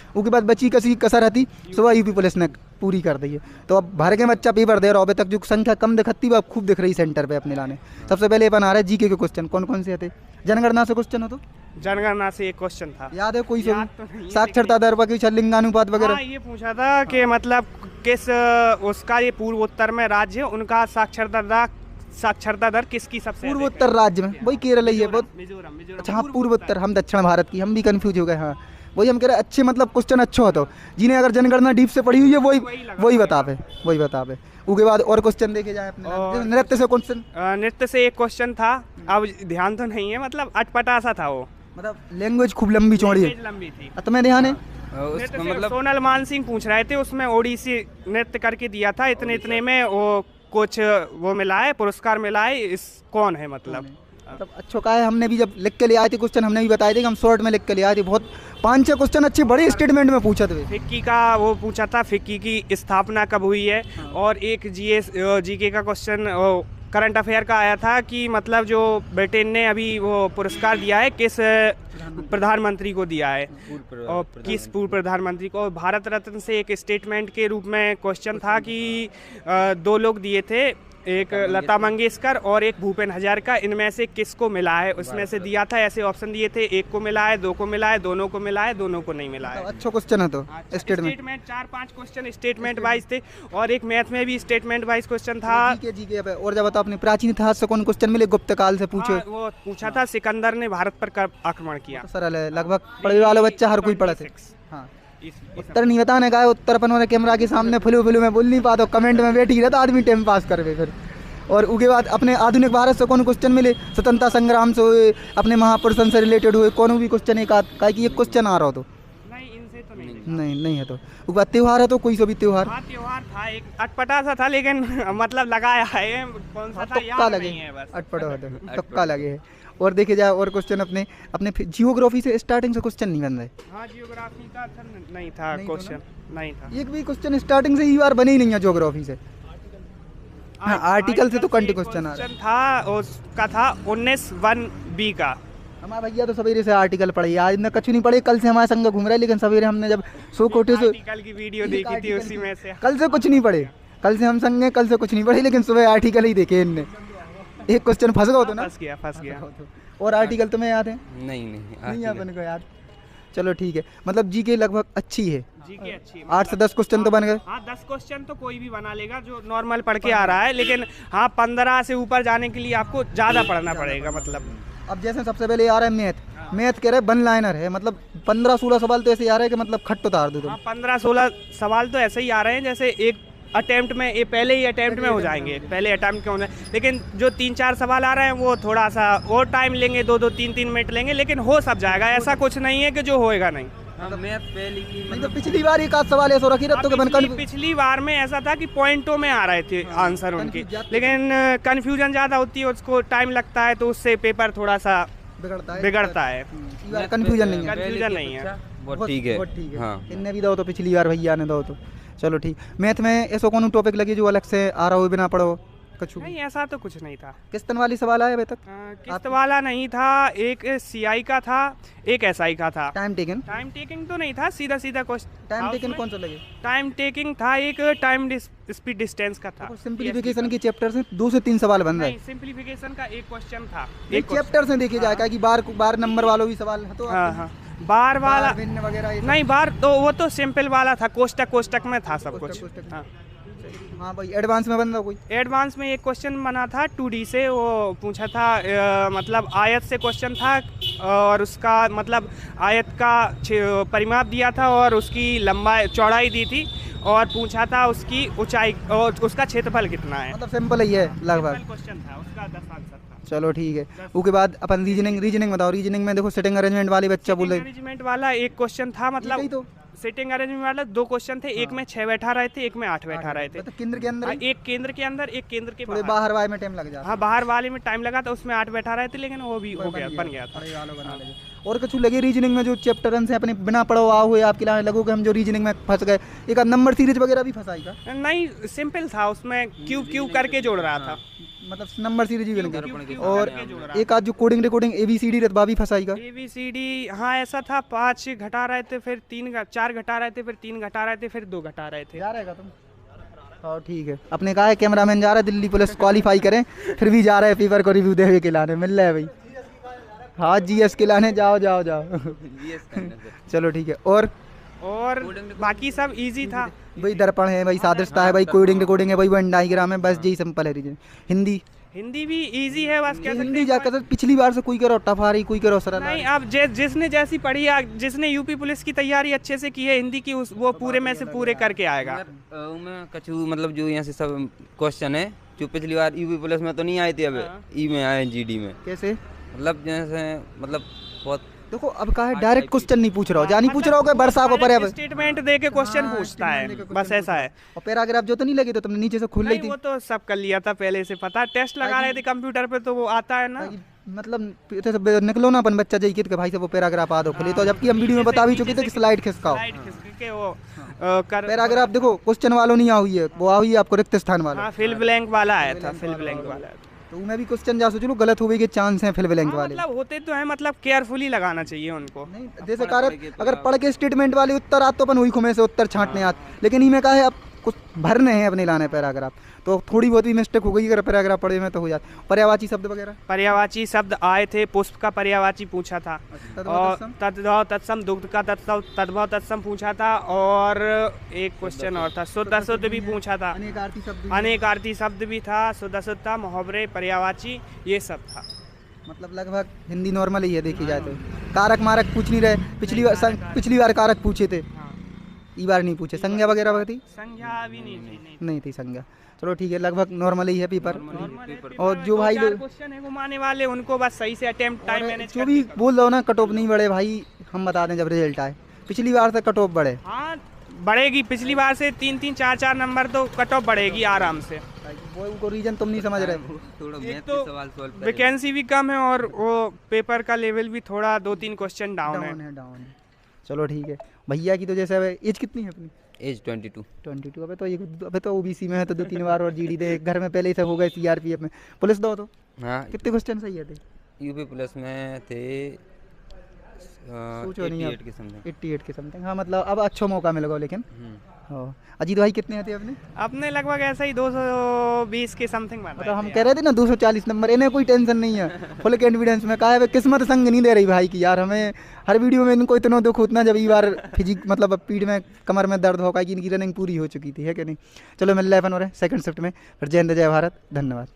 उसके बाद बची कसी कसर हती सुबह यूपी पुलिस ने पूरी कर दी है। तो अब भर के बच्चा पेपर दे रहा अभी तक जो संख्या कम दिखती वो अब खूब दिख रही सेंटर पे अपने लाने। सबसे पहले अपन आ रहा है जीके के क्वेश्चन, कौन कौन से थे? जनगणना से क्वेश्चन हो तो जनगणना से एक क्वेश्चन था, याद है कोई याद से? तो नहीं है, साक्षरता दर पर कुछ लिंगानुपात वगैरह? हाँ, ये पूछा था कि मतलब किस उसका ये पूर्वोत्तर में राज्य उनका साक्षरता दर किसकी सबसे अधिक है? पूर्वोत्तर राज्य में वही केरल ही है बहुत। मिजोरम मिजोरम अच्छा हाँ, पूर्वोत्तर, हम दक्षिण भारत की, हम भी कंफ्यूज हो गए। हाँ वही हम कह रहे हैं, अच्छे मतलब क्वेश्चन अच्छा हो तो जिन्हें अगर जनगणना डीप से पढ़ी हुई है वही बता पे उसके बाद और क्वेश्चन देखे जाए अपने और नृत्य से क्वेश्चन। नृत्य से एक क्वेश्चन था, अब ध्यान तो नहीं है, मतलब अटपटा सा था वो, मतलब लैंग्वेज खूब लंबी चौड़ी है, पेज लंबी थी। तुम्हें ध्यान है? नृत्य से मतलब सोनल मान सिंह पूछ रहे थे, उसमें ओडिसी नृत्य करके दिया था, इतने इतने में वो कुछ वो मिला है, पुरस्कार मिला है, इस कौन है मतलब अच्छा का है। हमने भी जब लिख के ले आए थे क्वेश्चन, हमने भी बताए थे कि हम शॉर्ट में लिख के ले आए थे। बहुत 5-6 क्वेश्चन अच्छे बड़े स्टेटमेंट में पूछा थे। फिक्की का वो पूछा था, फिक्की की स्थापना कब हुई है, और एक जीके का क्वेश्चन करंट अफेयर का आया था कि मतलब जो ब्रिटेन ने अभी वो पुरस्कार दिया है किस प्रधानमंत्री को दिया है, और किस पूर्व प्रधानमंत्री को। भारत रत्न से एक स्टेटमेंट के रूप में क्वेश्चन था कि 2 लोग दिए थे, एक लता मंगेशकर और एक भूपेन हजारिका, इनमें से किसको मिला है, उसमें से दिया था, ऐसे ऑप्शन दिए थे, 1 को मिला है, 2 को मिला है, दोनों को मिला है, दोनों को नहीं मिला है। अच्छा क्वेश्चन है तो स्टेटमेंट 4-5 क्वेश्चन स्टेटमेंट वाइज थे, और एक मैथ में भी स्टेटमेंट वाइज क्वेश्चन था। जीके पे और जब बताओ अपने प्राचीन इतिहास से कौन क्वेश्चन मिले, गुप्त काल से पूछो। वो पूछा था सिकंदर ने भारत पर कब आक्रमण किया। सरल है, लगभग पढ़ने वाला बच्चा हर कोई पढ़ा थे। हाँ उत्तर नहीं बताने का है, उत्तर अपन वाले कैमरा के सामने फुलू में बोल नहीं पाता, कमेंट में बैठी रहता आदमी, टाइम पास करवे फिर। और उसके बाद अपने आधुनिक भारत से कौन क्वेश्चन मिले, स्वतंत्रता संग्राम से हुए, अपने महापुरुषों से रिलेटेड हुए, कौन भी क्वेश्चन एक आध का कि ये क्वेश्चन आ रहा हो तो नहीं, इनसे तो नहीं है। तो उसके बाद त्योहार है तो कोई सा भी त्योहार? हाँ, त्योहार था एक अटपटा सा था, लेकिन मतलब लगाया है, कौन सा था याद नहीं है, बस अटपटा तुक्का लगे है। और देखे जाए और क्वेश्चन अपने जियोग्राफी से स्टार्टिंग से क्वेश्चन नहीं बन रहे। हाँ, जियोग्राफी का नहीं था क्वेश्चन, नहीं था एक भी क्वेश्चन स्टार्टिंग से ही बार बने ही नहीं है जियोग्राफी से। हाँ आर्टिकल से तो कंट क्वेश्चन आ रहा था, उसका था 19(1)(b) का। हमारा भैया तो सवेरे से आर्टिकल पढ़े, आज न कुछ नहीं पढ़े, कल से हमारे संग घूम रहे, लेकिन सवेरे हमने जब सो कोटे से आर्टिकल की वीडियो देखी थी, उसी में से कल से कुछ नहीं पढ़े, कल से हम संग कल से कुछ नहीं पढ़े, लेकिन सुबह आर्टिकल ही देखे इनने। एक क्वेश्चन फंस गया तो ना, फंस गया। और आर्टिकल तुम्हें याद है? नहीं अपन को याद। चलो ठीक है, मतलब जीके लगभग अच्छी है, जीके अच्छी, 8 से 10 क्वेश्चन तो बन गए। हाँ, 10 क्वेश्चन तो कोई भी बना लेगा जो नॉर्मल पढ़ के आ रहा है, लेकिन हाँ 15 से ऊपर जाने के लिए आपको ज़्यादा पढ़ना पड़ेगा। मतलब अब जैसे सबसे पहले आ रहा है मैथ कह रहे 1 लाइनर है, मतलब 15-16 सवाल तो ऐसे आ रहे हैं कि मतलब खट उतार दो। 15-16 सवाल तो ऐसे ही आ रहे हैं जैसे एक अटेम्प्ट में, ये पहले ही अटेम्प्ट में हो जाएंगे, पहले अटेम्प्ट के होने, लेकिन जो 3-4 सवाल आ रहे हैं वो थोड़ा सा और टाइम लेंगे, 2-2 3-3 मिनट लेंगे, लेकिन हो सब जाएगा, ऐसा कुछ नहीं है कि जो होएगा नहीं। नहीं तो पिछली बार एक आध सवाल ऐसा रखी रहता तो पिछली बार में ऐसा था कि पॉइंटों में आ रहे थे आंसर उनके, लेकिन कन्फ्यूजन ज़्यादा होती है, उसको टाइम लगता है, तो उससे पेपर थोड़ा सा बिगड़ता है। कन्फ्यूजन नहीं है, बहुत ठीक है। इनने भी दो तो पिछली बार भैया ने दो तो चलो ठीक। मैथ में ऐसा कौन टॉपिक लगे जो अलग से आ रहा हो बिना पढ़ो? नहीं, ऐसा तो कुछ नहीं था। किस्तन वाली सवाल आया अभी तक? किस्त वाला नहीं था, एक सीआई का था, एक एसआई का था। टाइम टेकिंग तो नहीं था, सीधा क्वेश्चन। टाइम टेकिंग कौन सा लगे? टाइम टेकिंग था, एक टाइम स्पीड डिस्टेंस का था। सिंप्लीफिकेशन के चैप्टर से 2 से 3 सवाल बन रहे हैं। सिंप्लीफिकेशन का एक क्वेश्चन था, एक चैप्टर से देखे जाएगा कि बार नंबर वालों भी सवाल है तो हाँ, बार वाला वगैरह नहीं, बार तो वो तो सिंपल वाला था, कोष्टक में था सब कुछ। हाँ भाई एडवांस में बन रहा कोई? एडवांस में एक क्वेश्चन बना था 2D से, वो पूछा था मतलब आयत से क्वेश्चन था, और उसका मतलब आयत का परिमाप दिया था और उसकी लंबाई चौड़ाई दी थी, और पूछा था उसकी ऊंचाई और उसका क्षेत्रफल कितना है। मतलब सिंपल ही है लगभग क्वेश्चन था, उसका 10 आंसर था। चलो ठीक है। उसके बाद अपन रीजनिंग बताओ। रीजनिंग में देखो सिटिंग अरेंजमेंट वाले बच्चा बोल रहे, अरेंजमेंट वाला एक क्वेश्चन था, मतलब तो सिटिंग अरेंजमेंट वाला 2 क्वेश्चन थे, एक में 6 बैठा रहे थे, एक में 8 बैठा रहे थे। तो केंद्र के अंदर, एक केंद्र के अंदर, एक केंद्र के बाहर वाले में टाइम लग जाता। हाँ, बाहर वाले में टाइम लगा था, उसमें 8 बैठा रहे थे, लेकिन वो भी हो गया, बन गया था। और कुछ लगे रीजनिंग में जो चैप्टर से अपने बिना पढ़ो आ हुए आपके लिए लगो कि हम जो रीजनिंग में फंस गए, एक नंबर सीरीज वगैरह भी फंसाई का? नहीं, सिंपल था, उसमें क्यू करके जोड़ रहा था। मतलब नंबर सीरीज भी बन क्यों- गई। क्यों और करके जोड़ रहा एक आध जो कोडिंग रिकॉर्डिंग ABCD रहता भी फंसाई का। ABCD, हाँ ऐसा था, 5 घटा रहे थे, फिर 4 घटा रहे थे, फिर 3 घटा रहे थे, फिर 2 घटा रहे थे। जा रहेगा तुम? हाँ ठीक है, अपने कहा है कैमरामैन जा रहा है दिल्ली पुलिस क्वालिफाई करें, फिर भी जा रहा है पेपर को रिव्यू देवे के लाने, मिल रहा है भाई। हाँ GS के लाने जाओ जाओ जाओ। चलो ठीक है। और बाकी सब इजी था। भाई दर्पण है भाई, सादृशता है भाई, कोडिंग रिकॉर्डिंग है भाई, वन डायग्राम है, बस यही सिंपल है रीजन। हिंदी हिंदी भी इजी है, बस कह सकते हिंदी हैं। जाकर पिछली बार से कोई करो टफ आ रही, कोई करो सरल आ नहीं, रही। अब जिसने जैसी पढ़ी जिसने यूपी पुलिस की तैयारी अच्छे से की है हिंदी की, वो पूरे में से पूरे करके आएगा। मैं कछु मतलब जो यहाँ से सब क्वेश्चन है जो पिछली बार यूपी पुलिस में तो नहीं आए थे, अब ई में आए, GD में। कैसे? मतलब जैसे मतलब बहुत देखो अब कहा है डायरेक्ट क्वेश्चन नहीं पूछ रहा हो, जानी पूछ रहा हो कि वर्षा को पर स्टेटमेंट दे के क्वेश्चन पूछता है, बस ऐसा है। और पैराग्राफ जो तो नहीं लगी तो तुमने नीचे से खुल रही नहीं, थी। वो तो सब कर लिया था पहले से, पता टेस्ट लगा रहे थे कंप्यूटर पे तो वो आता है ना। मतलब निकलो ना अपन बच्चा जाइए कि भाई साहब वो पैराग्राफ आ दो खुले, तो जबकि हम वीडियो में बता भी चुके थे कि स्लाइड खिसकाओ। स्लाइड खिसक के वो कर पैराग्राफ देखो क्वेश्चन वालों नहीं आई है, वो आई है आपको रिक्त स्थान वाला। हाँ, फिल ब्लैंक वाला आया था, फिल ब्लैंक वाला। तो मैं भी क्वेश्चन जा सोच लो गलत होने के चांस हैं फिल ब्लैंक वाले। मतलब होते तो है, मतलब केयरफुली लगाना चाहिए उनको। नहीं जैसे कारक अगर पढ़ के स्टेटमेंट वाले उत्तर आते तो अपन वही खुमे से उत्तर छांटने आते, लेकिन इनमें कहा है अब कुछ भरने हैं अपने लाने पैराग्राफ, तो थोड़ी बहुत भी मिस्टेक हो गई अगर पैराग्राफ पढ़े में तो हो जाता। पर्यायवाची शब्द वगैरह पर्यायवाची शब्द आए थे, पुष्प का पर्यायवाची पूछा था, और तद्भव तत्सम, दुग्ध का तद्भव तत्सम पूछा था, और एक क्वेश्चन और था, शुद्ध अशुद्ध भी पूछा था, अनेकार्थी शब्द भी था, शुद्ध अशुद्ध था, मुहावरे, पर्यायवाची, ये सब था। मतलब लगभग हिंदी नॉर्मल ही है देखी जाए तो। कारक मारक पूछ नहीं रहे, पिछली बार कारक पूछे थे, ई बार नहीं पूछे। संज्ञा वगैरह थी? संज्ञा भी नहीं थी संज्ञा। चलो ठीक है, लगभग नॉर्मल ही है पेपर। और जो भाई क्वेश्चन है घुमाने वाले, उनको बस सही से अटेम्प्ट टाइम मैनेज जो भी बोल रहा हो ना कट ऑफ नहीं बढ़े भाई, हम बता दें जब रिजल्ट आए, पिछली बार से कट ऑफ बढ़े। हाँ बढ़ेगी, पिछली बार से 3-3 4-4 नंबर तो कट ऑफ बढ़ेगी आराम से। वो रीजन तुम नहीं समझ रहे। एक तो वैकेंसी भी कम है और वो पेपर का लेवल भी थोड़ा 2-3 क्वेश्चन डाउन है। चलो ठीक है। भैया की तो जैसे एज कितनी है अपनी? एज 22। अबे तो OBC में है तो 2-3 बार और GD दे, घर में पहले ही सब हो गए CRPF में। पुलिस दो तो हाँ, कितने क्वेश्चन सही थे? यूपी पुलिस में थे 88 के समथिंग। 88 के समथिंग। हाँ मतलब अब अच्छा मौका मिलेगा लेकिन। हाँ अजीत भाई कितने थे अपने? अपने लगभग ऐसा ही 220 के समथिंग बन मतलब हम कह रहे थे ना 240 नंबर, इन्हें कोई टेंशन नहीं है, फुल कॉन्फिडेंस में। कहा है किस्मत संग नहीं दे रही भाई की यार, हमें हर वीडियो में इनको इतना दुख उतना, जब ये बार फिजिक मतलब पीठ में कमर में दर्द होगा कि इनकी रनिंग पूरी हो चुकी थी, है कि नहीं। चलो मिल रहा है अपन और सेकंड शिफ्ट में, फिर जय हिंद जय भारत, धन्यवाद।